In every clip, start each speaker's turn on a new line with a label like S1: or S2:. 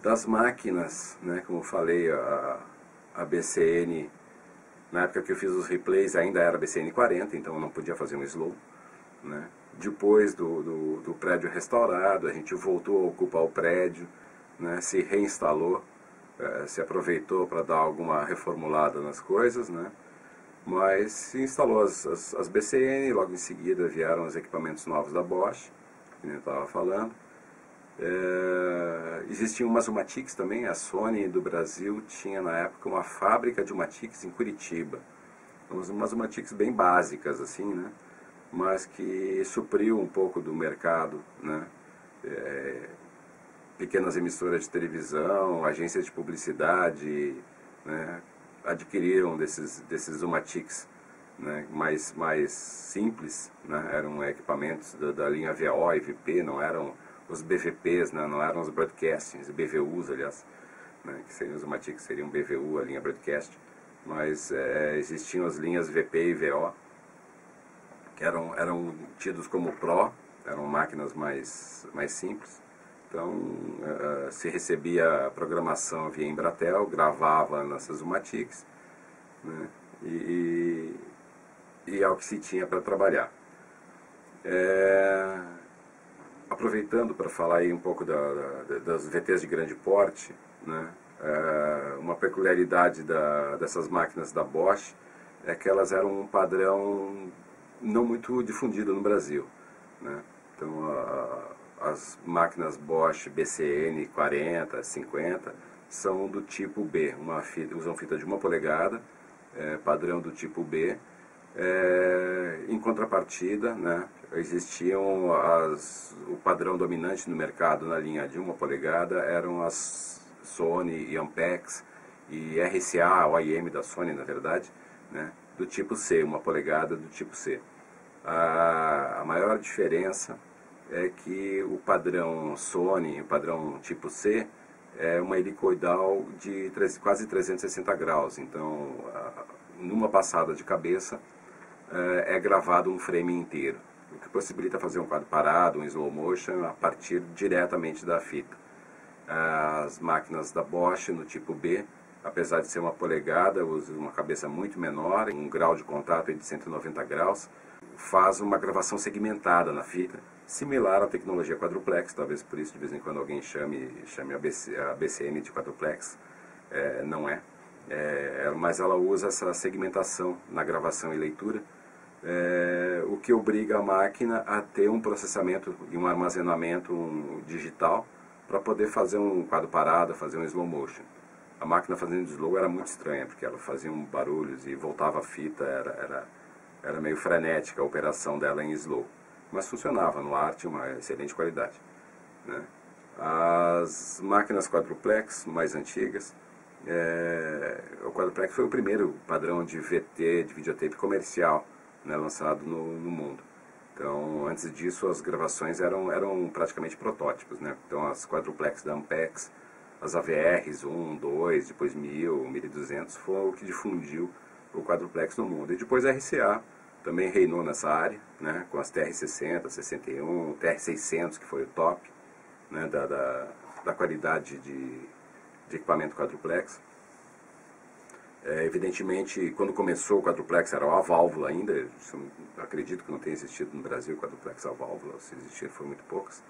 S1: Das máquinas, né, como eu falei, a BCN, na época que eu fiz os replays ainda era BCN 40, então eu não podia fazer um slow, né. Depois do prédio restaurado, a gente voltou a ocupar o prédio, né, se reinstalou, se aproveitou para dar alguma reformulada nas coisas, né, mas se instalou as BCN, logo em seguida vieram os equipamentos novos da Bosch, que eu estava falando. Existiam umas Umatics também. A Sony do Brasil tinha na época uma fábrica de Umatics em Curitiba, umas Umatics bem básicas assim, né, mas que supriu um pouco do mercado, né. Pequenas emissoras de televisão, agências de publicidade, né, adquiriram desses Umatics, né, mais simples, né, eram equipamentos da linha VO e VP, não eram os BVPs, né, não eram os broadcastings, BVUs, aliás, né, que seriam os Umatics, seriam BVU, a linha broadcast, mas existiam as linhas VP e VO, que eram tidos como Pro, eram máquinas mais simples. Então, se recebia a programação via Embratel, gravava nessas Umatics, né, e é o que se tinha para trabalhar. Aproveitando para falar aí um pouco das VTs de grande porte, né, uma peculiaridade dessas máquinas da Bosch é que elas eram um padrão não muito difundido no Brasil, né. Então, as máquinas Bosch BCN 40, 50 são do tipo B, usam fita de 1 polegada, padrão do tipo B. Em contrapartida, né, existiam o padrão dominante no mercado na linha de 1 polegada eram as Sony e Ampex e RCA, OIM da Sony na verdade, né, do tipo C, 1 polegada do tipo C. A maior diferença é que o padrão Sony, o padrão tipo C, é uma helicoidal de quase 360 graus. Então, numa passada de cabeça, é gravado um frame inteiro, o que possibilita fazer um quadro parado, um slow motion, a partir diretamente da fita. As máquinas da Bosch, no tipo B, apesar de ser 1 polegada, usam uma cabeça muito menor, um grau de contato de 190 graus, faz uma gravação segmentada na fita, similar à tecnologia quadruplex, talvez por isso de vez em quando alguém chame a BCN de quadruplex, não é. Mas ela usa essa segmentação na gravação e leitura, o que obriga a máquina a ter um processamento e um armazenamento digital para poder fazer um quadro parado, fazer um slow motion. A máquina fazendo slow era muito estranha, porque ela fazia barulhos e voltava a fita, era meio frenética a operação dela em slow. Mas funcionava no ar, tinha uma excelente qualidade, né? As máquinas quadruplex mais antigas, o quadruplex foi o primeiro padrão de VT, de videotape comercial, né, lançado no mundo. Então, antes disso, as gravações eram praticamente protótipos, né? Então, as quadruplex da Ampex, as AVRs 1, 2, depois 1000, 1200, foi o que difundiu o quadruplex no mundo. E depois a RCA também reinou nessa área, né, com as TR-60, 61, TR-600, que foi o top, né, da qualidade de equipamento quadruplex. Evidentemente, quando começou o quadruplex era a válvula ainda, acredito que não tenha existido no Brasil quadruplex a válvula, se existir foi muito poucas.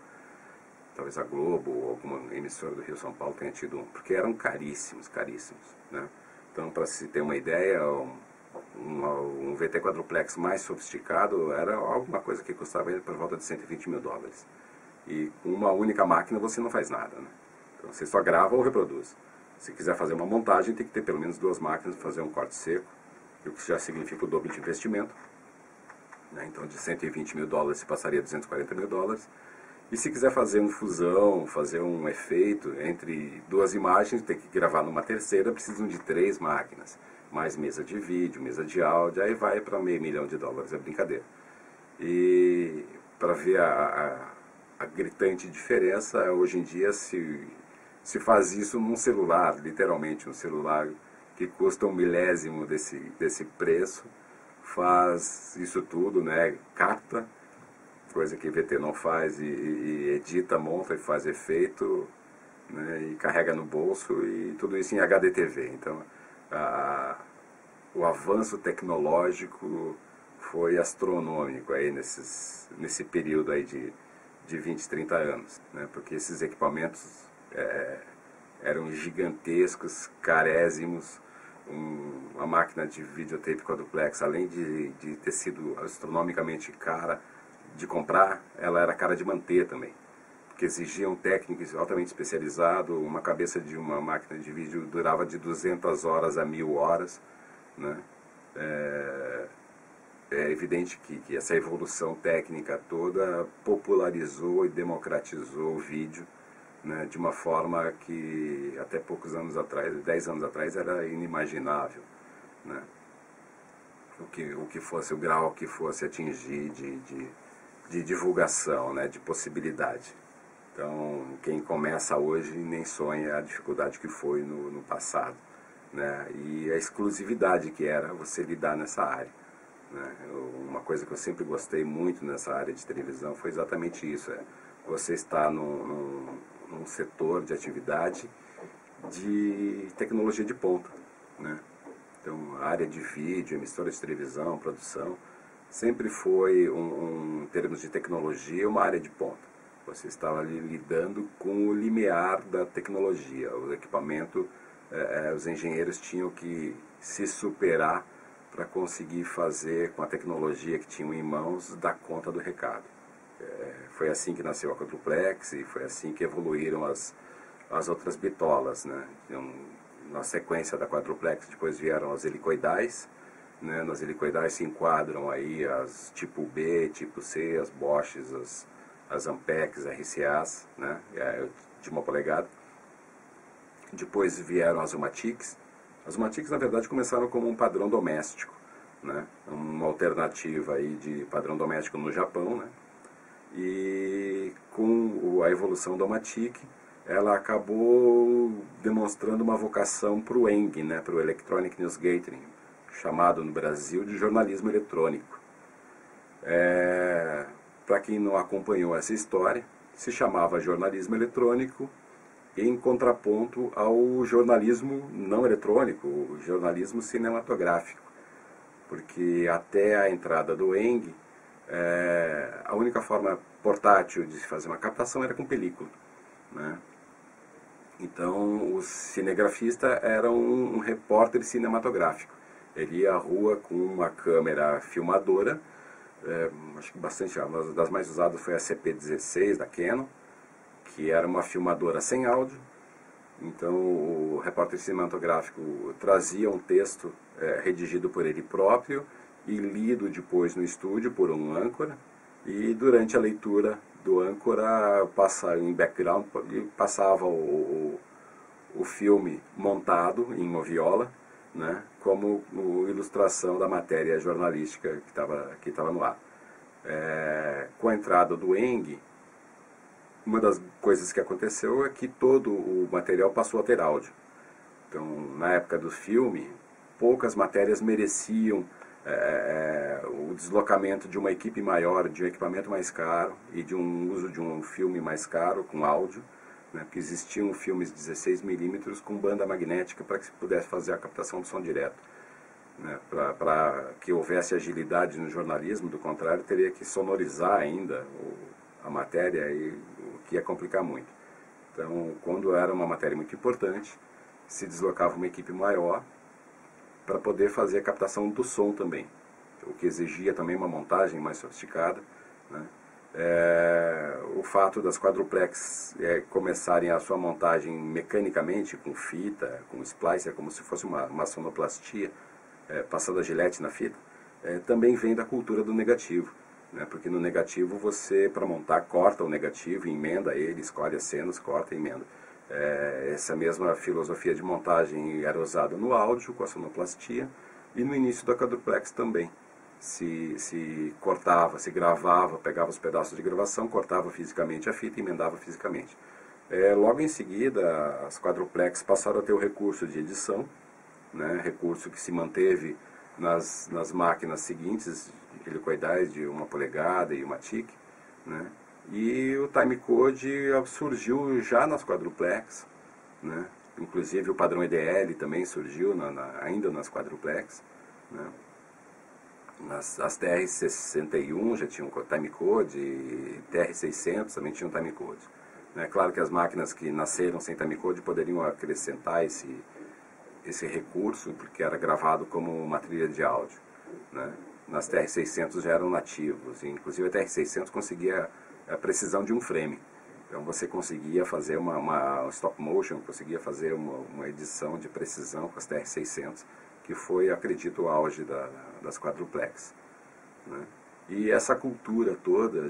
S1: Talvez a Globo ou alguma emissora do Rio São Paulo tenha tido um, porque eram caríssimos, né. Então, para se ter uma ideia, um VT quadruplex mais sofisticado era alguma coisa que custava por volta de 120 mil dólares. E com uma única máquina você não faz nada, né? Então você só grava ou reproduz. Se quiser fazer uma montagem, tem que ter pelo menos 2 máquinas para fazer um corte seco, o que já significa o dobro de investimento, né? Então de 120 mil dólares se passaria a 240 mil dólares. E se quiser fazer uma fusão, fazer um efeito entre 2 imagens, tem que gravar numa terceira, precisam de 3 máquinas. Mais mesa de vídeo, mesa de áudio, aí vai para $500 mil, é brincadeira. E para ver a gritante diferença, hoje em dia se faz isso num celular, literalmente um celular que custa 1/1000 desse preço, faz isso tudo, né, capta, coisa que VT não faz, e edita, monta e faz efeito, né, carrega no bolso, e tudo isso em HDTV. Então, o avanço tecnológico foi astronômico aí nesse período aí de 20, 30 anos, né? Porque esses equipamentos eram gigantescos, carésimos. Uma máquina de videotape quadruplex, além de ter sido astronomicamente cara de comprar, ela era cara de manter também, porque exigia um técnico altamente especializado. Uma cabeça de uma máquina de vídeo durava de 200 horas a 1000 horas, né? É evidente que essa evolução técnica toda popularizou e democratizou o vídeo, né, de uma forma que até poucos anos atrás, 10 anos atrás, era inimaginável, né? O que fosse o grau que fosse atingir de divulgação, né, de possibilidade. Então, quem começa hoje nem sonha a dificuldade que foi no passado, né, e a exclusividade que era você lidar nessa área, né? Uma coisa que eu sempre gostei muito nessa área de televisão foi exatamente isso, você está num setor de atividade de tecnologia de ponta, né? Então, a área de vídeo, emissora de televisão, produção, sempre foi, em termos de tecnologia, uma área de ponta. Você estava ali lidando com o limiar da tecnologia. O equipamento, os engenheiros tinham que se superar para conseguir fazer, com a tecnologia que tinham em mãos, dar conta do recado. Foi assim que nasceu a quadruplex e foi assim que evoluíram as outras bitolas, né? Então, na sequência da quadruplex depois vieram as helicoidais, né? Nas helicoidais se enquadram aí as tipo B, tipo C, as Boschs, as Ampex, RCAs, né? De 1 polegada. Depois vieram as Umatics. As Umatics, na verdade, começaram como um padrão doméstico, né? Uma alternativa aí de padrão doméstico no Japão, né? E com a evolução da Umatic, ela acabou demonstrando uma vocação para o ENG, né? Para o Electronic News Gathering, chamado no Brasil de jornalismo eletrônico. Para quem não acompanhou essa história, se chamava jornalismo eletrônico em contraponto ao jornalismo não eletrônico, o jornalismo cinematográfico. Porque até a entrada do ENG, a única forma portátil de se fazer uma captação era com película, né? Então, o cinegrafista era um repórter cinematográfico. Ele ia à rua com uma câmera filmadora, acho que bastante, uma das mais usadas foi a CP16 da Canon, que era uma filmadora sem áudio. Então, o repórter cinematográfico trazia um texto redigido por ele próprio e lido depois no estúdio por um âncora, e durante a leitura do âncora, em background, passava o filme montado em moviola, né, como ilustração da matéria jornalística que estava no ar. Com a entrada do ENG, uma das coisas que aconteceu é que todo o material passou a ter áudio. Então, na época do filme, poucas matérias mereciam o deslocamento de uma equipe maior, de um equipamento mais caro e de um uso de um filme mais caro com áudio, né, porque existiam filmes 16mm com banda magnética para que se pudesse fazer a captação do som direto, né, para que houvesse agilidade no jornalismo. Do contrário, teria que sonorizar ainda a matéria, e o que ia complicar muito. Então, quando era uma matéria muito importante, se deslocava uma equipe maior para poder fazer a captação do som também, o que exigia também uma montagem mais sofisticada, né? O fato das quadruplex começarem a sua montagem mecanicamente, com fita, com splicer, como se fosse uma sonoplastia, passando a gilete na fita, também vem da cultura do negativo, né? Porque no negativo você, para montar, corta o negativo, emenda ele, escolhe as cenas, corta e emenda. Essa mesma filosofia de montagem era usada no áudio, com a sonoplastia, e no início da quadruplex também. Se cortava, se gravava, pegava os pedaços de gravação, cortava fisicamente a fita e emendava fisicamente. Logo em seguida, as quadruplex passaram a ter o recurso de edição, né, recurso que se manteve nas máquinas seguintes, helicoidais de 1 polegada e uma TIC, né? E o timecode surgiu já nas quadruplex, né? Inclusive o padrão EDL também surgiu ainda nas quadruplex, né? As TR-61 já tinham timecode, e TR-600 também tinham timecode. É claro que as máquinas que nasceram sem timecode poderiam acrescentar esse recurso, porque era gravado como uma trilha de áudio, né? Nas TR-600 já eram nativos, e inclusive a TR-600 conseguia a precisão de um frame. Então você conseguia fazer uma stop motion, conseguia fazer uma edição de precisão com as TR-600, que foi, acredito, o auge das quadruplex, né? E essa cultura toda,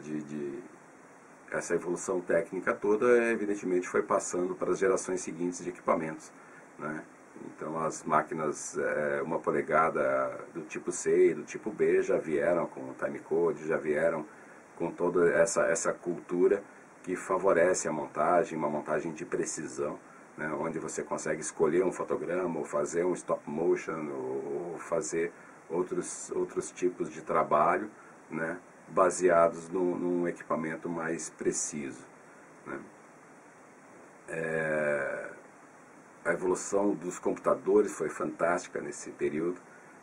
S1: essa evolução técnica toda, evidentemente foi passando para as gerações seguintes de equipamentos, né? Então as máquinas 1 polegada do tipo C e do tipo B já vieram com timecode, já vieram com toda essa cultura que favorece a montagem, uma montagem de precisão, né, onde você consegue escolher um fotograma, ou fazer um stop motion, ou fazer outros tipos de trabalho, né, baseados num equipamento mais preciso, né. A evolução dos computadores foi fantástica nesse período.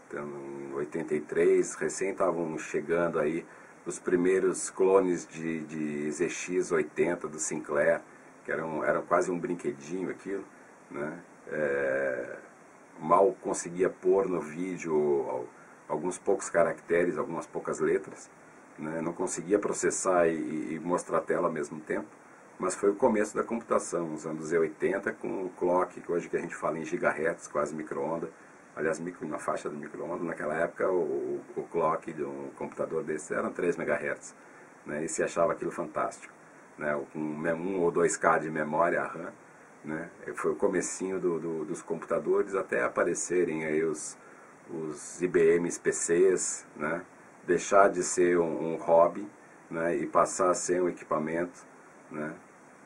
S1: Então, em 83, recém estavam chegando aí os primeiros clones de ZX80 do Sinclair, que era quase um brinquedinho aquilo, né? Mal conseguia pôr no vídeo alguns poucos caracteres, algumas poucas letras, né? Não conseguia processar e mostrar a tela ao mesmo tempo, mas foi o começo da computação, os anos Z80, com o clock, que hoje que a gente fala em gigahertz, quase micro-onda, aliás, na faixa do micro-ondas. Naquela época o clock de um computador desse era 3 MHz, né, e se achava aquilo fantástico, né, com 1 ou 2K de memória RAM, né, foi o comecinho dos computadores, até aparecerem aí os IBM PCs, né, deixar de ser um hobby, né, e passar a ser um equipamento, né.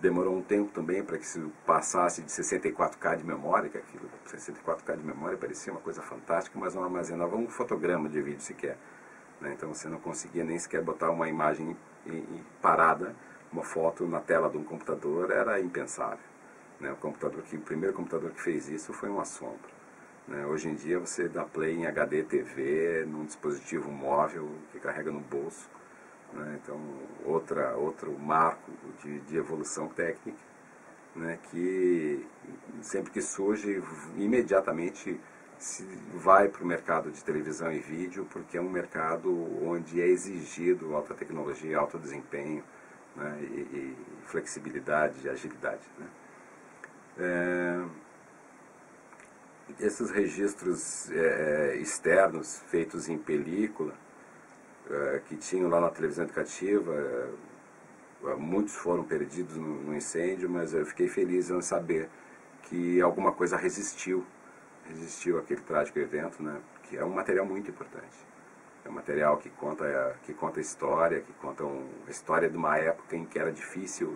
S1: Demorou um tempo também para que se passasse de 64K de memória, que aquilo, 64K de memória parecia uma coisa fantástica, mas não armazenava um fotograma de vídeo sequer, né? Então você não conseguia nem sequer botar uma imagem parada, uma foto na tela de um computador, era impensável, né? O primeiro computador que fez isso foi um assombro, né? Hoje em dia você dá play em HD TV, num dispositivo móvel que carrega no bolso, né? Então, outro marco de evolução técnica, né? Que sempre que surge, imediatamente se vai para o mercado de televisão e vídeo, porque é um mercado onde é exigido alta tecnologia, alto desempenho, né? E flexibilidade e agilidade, né? Esses registros externos feitos em película, que tinham lá na televisão educativa, muitos foram perdidos no incêndio, mas eu fiquei feliz em saber que alguma coisa resistiu àquele trágico evento, né? Que é um material muito importante. É um material que conta a história, que conta a história de uma época em que era difícil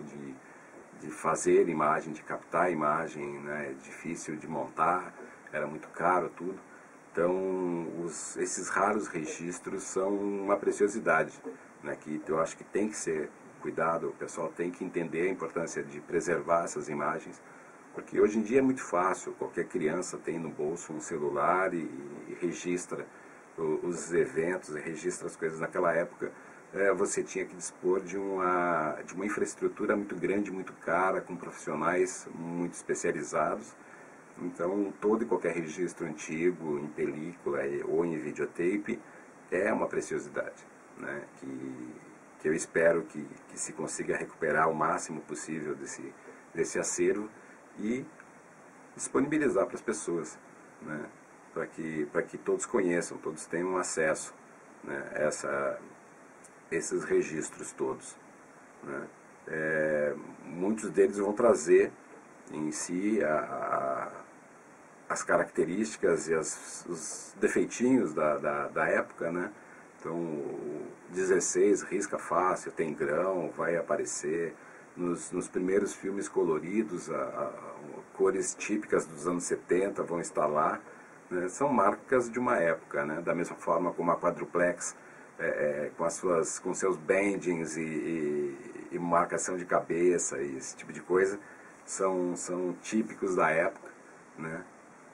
S1: de fazer imagem, de captar imagem, né? Difícil de montar, era muito caro tudo. Então, esses raros registros são uma preciosidade, né, que eu acho que tem que ser cuidado, o pessoal tem que entender a importância de preservar essas imagens, porque hoje em dia é muito fácil, qualquer criança tem no bolso um celular e registra os eventos, e registra as coisas. Naquela época, você tinha que dispor de uma infraestrutura muito grande, muito cara, com profissionais muito especializados. Então, todo e qualquer registro antigo, em película ou em videotape, é uma preciosidade, né? Que eu espero que se consiga recuperar o máximo possível desse acervo e disponibilizar para as pessoas, né? Para que todos conheçam, todos tenham acesso, né, esses registros todos, né? Muitos deles vão trazer em si as características e os defeitinhos da época, né? Então, o 16 risca fácil, tem grão, vai aparecer. Nos primeiros filmes coloridos, cores típicas dos anos 70 vão estar lá, né? São marcas de uma época, né? Da mesma forma como a quadruplex, com seus bandings e marcação de cabeça e esse tipo de coisa, são típicos da época, né?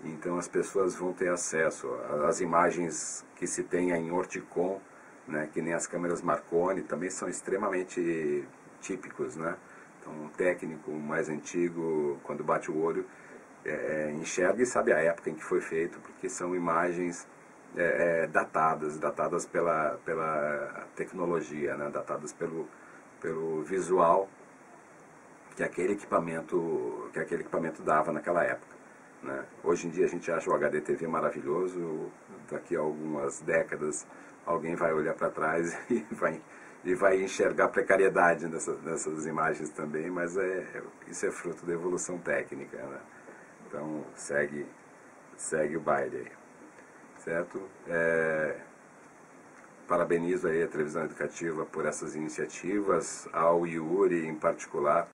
S1: Então as pessoas vão ter acesso às imagens que se tem em Orticon, né? Que nem as câmeras Marconi, também são extremamente típicos, né? Então um técnico mais antigo, quando bate o olho, enxerga e sabe a época em que foi feito, porque são imagens datadas pela tecnologia, né? Datadas pelo visual que aquele equipamento dava naquela época, né? Hoje em dia a gente acha o HD TV maravilhoso, daqui a algumas décadas alguém vai olhar para trás e vai enxergar precariedade nessas imagens também, mas isso é fruto da evolução técnica, né? Então segue o baile aí, certo? Parabenizo aí a Televisão Educativa por essas iniciativas, ao Yuri em particular,